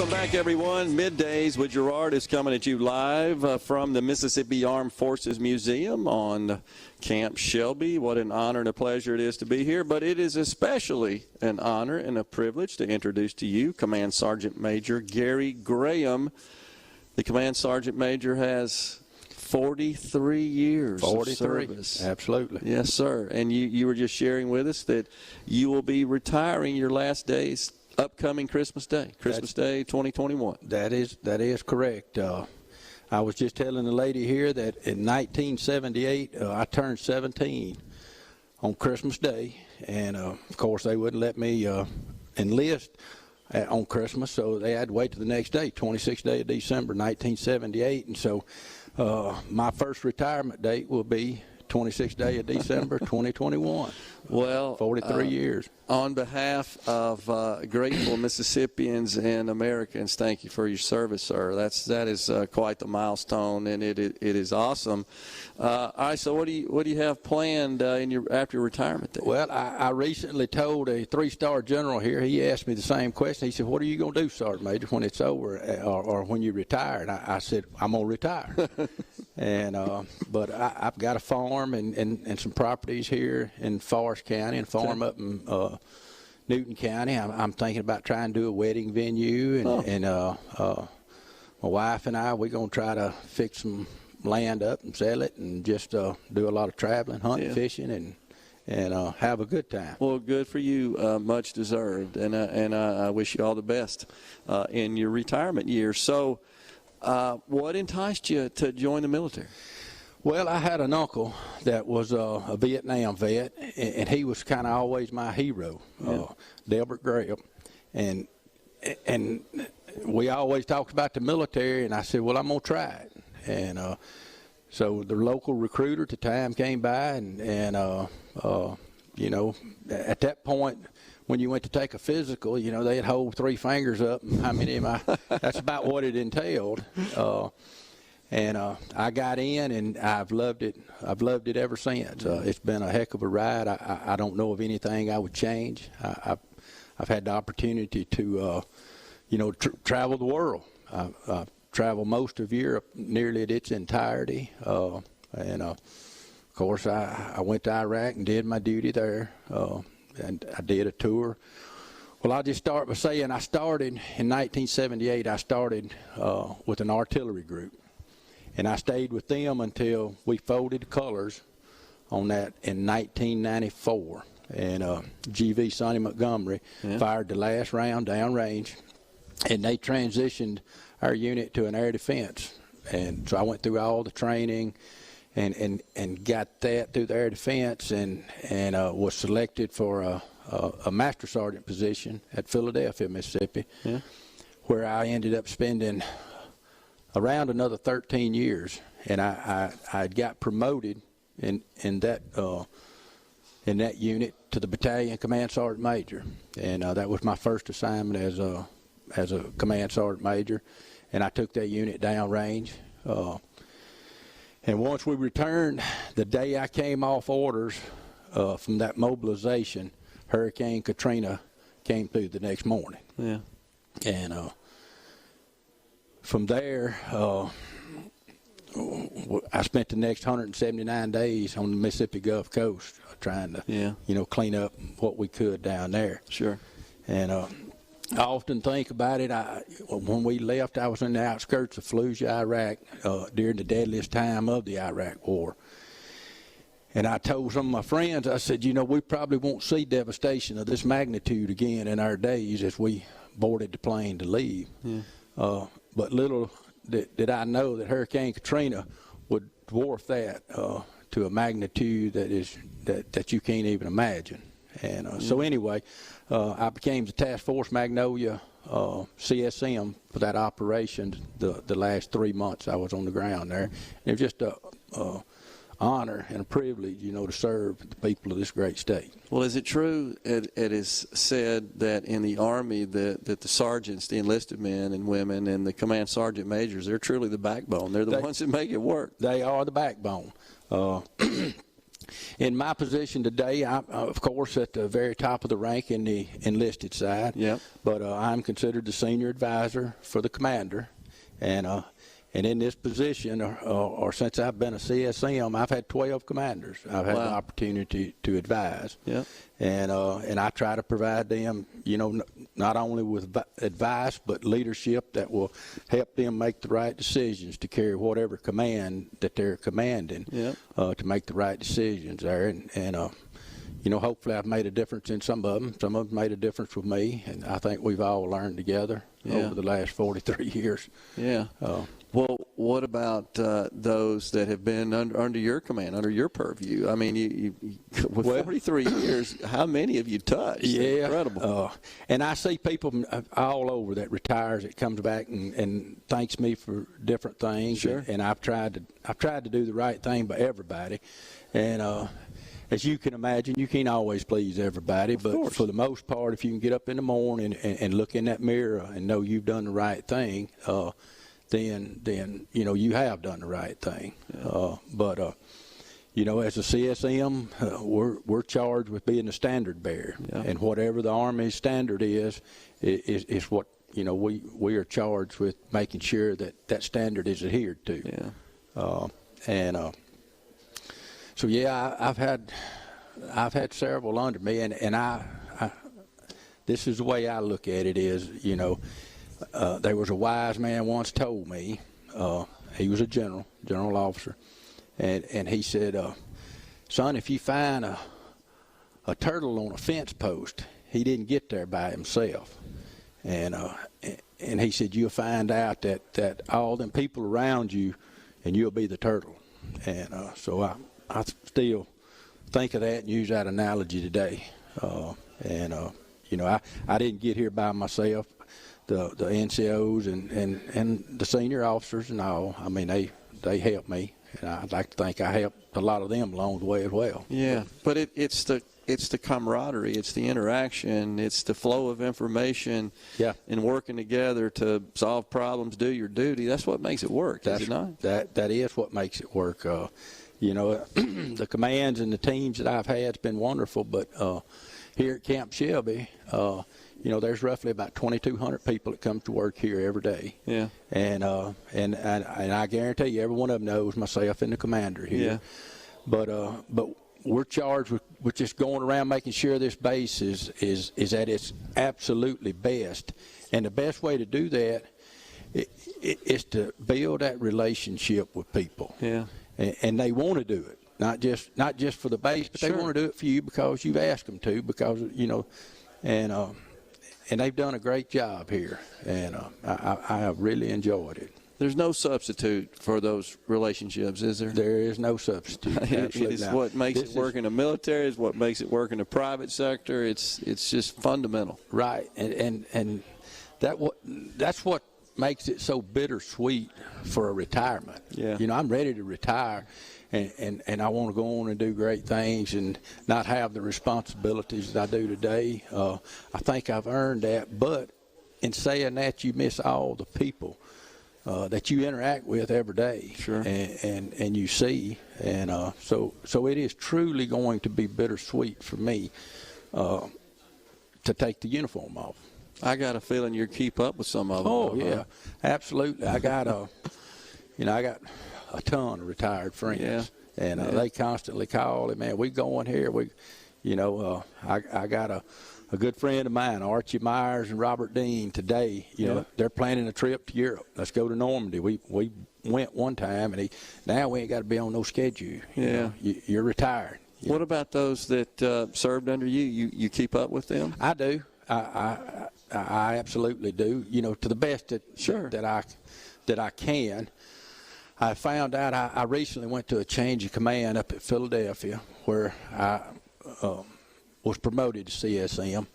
Welcome back, everyone. Middays with Gerard is coming at you live from the Mississippi Armed Forces Museum on Camp Shelby. What an honor and a pleasure it is to be here, but it is especially an honor and a privilege to introduce to you Command Sergeant Major Gary Graham. The Command Sergeant Major has 43 years 43. Of service. Absolutely. Yes, sir. And you were just sharing with us that you will be retiring your last days upcoming Christmas Day 2021. That is correct. I was just telling the lady here that in 1978 I turned 17 on Christmas Day, and of course they wouldn't let me enlist on Christmas, so they had to wait to the next day, 26th day of December 1978, and so my first retirement date will be 26th day of December 2021. Well, 43 years. On behalf of grateful Mississippians and Americans, thank you for your service, sir. That is quite the milestone, and it is awesome. All right, so what do you have planned after your retirement day? Well, I recently told a 3-star general here. He asked me the same question. He said, "What are you going to do, Sergeant Major, when it's over, or when you retire?" And I said, "I'm going to retire." And but I've got a farm and some properties here in Forest County and farm up in Newton County. I'm thinking about trying to do a wedding venue, and my wife and I, we're going to try to fix some land up and sell it, and just do a lot of traveling, hunting, fishing, and have a good time. Well, good for you, much deserved, and I wish you all the best in your retirement years. So, what enticed you to join the military? Well, I had an uncle that was a Vietnam vet, and he was kind of always my hero, Delbert Graham, and we always talked about the military, and I said, well, I'm going to try it. And so the local recruiter at the time came by, and you know, at that point, when you went to take a physical, you know, they'd hold 3 fingers up. How many am I? That's about what it entailed. And I got in, and I've loved it. I've loved it ever since. It's been a heck of a ride. I don't know of anything I would change. I've had the opportunity to, you know, travel the world. I've traveled most of Europe, nearly its entirety. And of course, I went to Iraq and did my duty there. And I did a tour. Well, I'll just start by saying I started in 1978. I started with an artillery group. And I stayed with them until we folded the colors on that in 1994. And G.V. Sonny Montgomery fired the last round downrange, and they transitioned our unit to an air defense. And so I went through all the training and got that through the air defense, and was selected for a master sergeant position at Philadelphia, Mississippi, where I ended up spending around another 13 years, and I got promoted in that unit to the battalion command sergeant major, and that was my first assignment as a command sergeant major, and I took that unit downrange. And once we returned, the day I came off orders from that mobilization, Hurricane Katrina came through the next morning. Yeah, and from there, I spent the next 179 days on the Mississippi Gulf Coast trying to, you know, clean up what we could down there. Sure. And I often think about it. When we left, I was in the outskirts of Fallujah, Iraq, during the deadliest time of the Iraq War. And I told some of my friends, I said, you know, we probably won't see devastation of this magnitude again in our days as we boarded the plane to leave. But little did I know that Hurricane Katrina would dwarf that to a magnitude that you can't even imagine. And so anyway, I became the Task Force Magnolia CSM for that operation the last 3 months I was on the ground there. It was just a honor and a privilege, you know, to serve the people of this great state. Well, is it true, it is said that in the Army that the sergeants, the enlisted men and women, and the command sergeant majors, they're truly the backbone. They're the ones that make it work. They are the backbone. In my position today, I'm, of course, at the very top of the rank in the enlisted side. Yep. But I'm considered the senior advisor for the commander. And in this position, or since I've been a CSM, I've had 12 commanders I've had the opportunity to advise. Yep. And I try to provide them, not only with advice, but leadership that will help them make the right decisions to carry whatever command that they're commanding. Yep. To make the right decisions there. And hopefully I've made a difference in some of them. Some of them made a difference with me, and I think we've all learned together over the last 43 years. Yeah. Well, what about those that have been under your command, under your purview? I mean, you with 43 years, how many have you touched? Yeah. Incredible. And I see people all over that retires, that comes back and thanks me for different things. Sure. And I've tried to do the right thing by everybody. And as you can imagine, you can't always please everybody, but for the most part, if you can get up in the morning and look in that mirror and know you've done the right thing, then you have done the right thing. Yeah. But as a CSM, we're charged with being the standard bearer, and whatever the Army's standard is what we are charged with making sure that standard is adhered to. Yeah. So I've had several under me, and I this is the way I look at it is, there was a wise man once told me, he was a general officer, and he said, son, if you find a turtle on a fence post, he didn't get there by himself. And he said, you'll find out that all them people around you, and you'll be the turtle. And so I still think of that and use that analogy today. I didn't get here by myself. The NCOs and the senior officers and all, I mean, they helped me, and I'd like to think I helped a lot of them along the way as well. Yeah, but it's the camaraderie, it's the interaction, it's the flow of information, and working together to solve problems, do your duty. That's what makes it work, is it not? That is what makes it work. The commands and the teams that I've had has been wonderful, but here at Camp Shelby, there's roughly about 2,200 people that come to work here every day. Yeah. And I guarantee you, every one of them knows myself and the commander here. Yeah. But we're charged with just going around making sure this base is at its absolutely best. And the best way to do that is to build that relationship with people. Yeah. And they want to do it, not just for the base, but they want to do it for you because you've asked them to, because and they've done a great job here, and I have really enjoyed it. There's no substitute for those relationships, is there? There is no substitute. It is what makes it work in the military. It's what makes it work in the private sector. It's just fundamental. Right, and that's what makes it so bittersweet for a retirement. Yeah. I'm ready to retire, and I want to go on and do great things and not have the responsibilities that I do today. I think I've earned that, but in saying that, you miss all the people that you interact with every day. Sure. And you see, and so it is truly going to be bittersweet for me to take the uniform off. I got a feeling you keep up with some of them. Oh, yeah, absolutely. I got a ton of retired friends, and they constantly call, and man, we going here. I got a good friend of mine, Archie Myers and Robert Dean. Today, they're planning a trip to Europe. Let's go to Normandy. We went one time, and now we ain't got to be on no schedule. You're retired. What about those that served under you? You keep up with them? I do. I absolutely do. To the best that I can. I found out I recently went to a change of command up at Philadelphia, where I was promoted to CSM,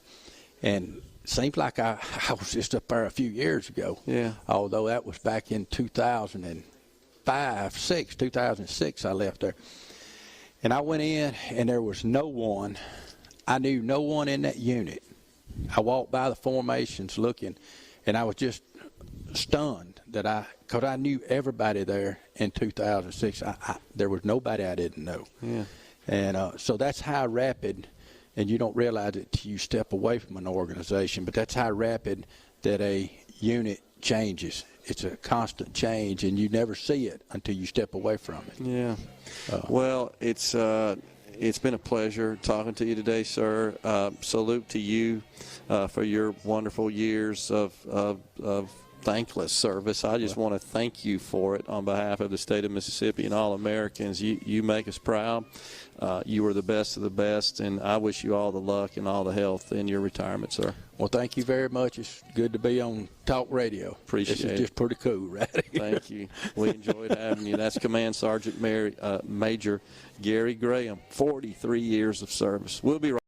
and it seems like I was just up there a few years ago. Yeah. Although that was back in 2006 I left there. And I went in, and there was no one. I knew no one in that unit. I walked by the formations looking, and I was just stunned because I knew everybody there in 2006. There was nobody I didn't know. Yeah. And so that's how rapid, and you don't realize it till you step away from an organization, but that's how rapid that a unit changes. It's a constant change, and you never see it until you step away from it. Yeah. Well, it's been a pleasure talking to you today, sir. Salute to you for your wonderful years of thankless service. I just want to thank you for it on behalf of the state of Mississippi and all Americans. You make us proud. You are the best of the best, and I wish you all the luck and all the health in your retirement, sir. Well, thank you very much. It's good to be on Talk Radio. Appreciate it. This is just pretty cool, right? Thank you. We enjoyed having you. That's Command Sergeant Major Gary Graham, 43 years of service. We'll be right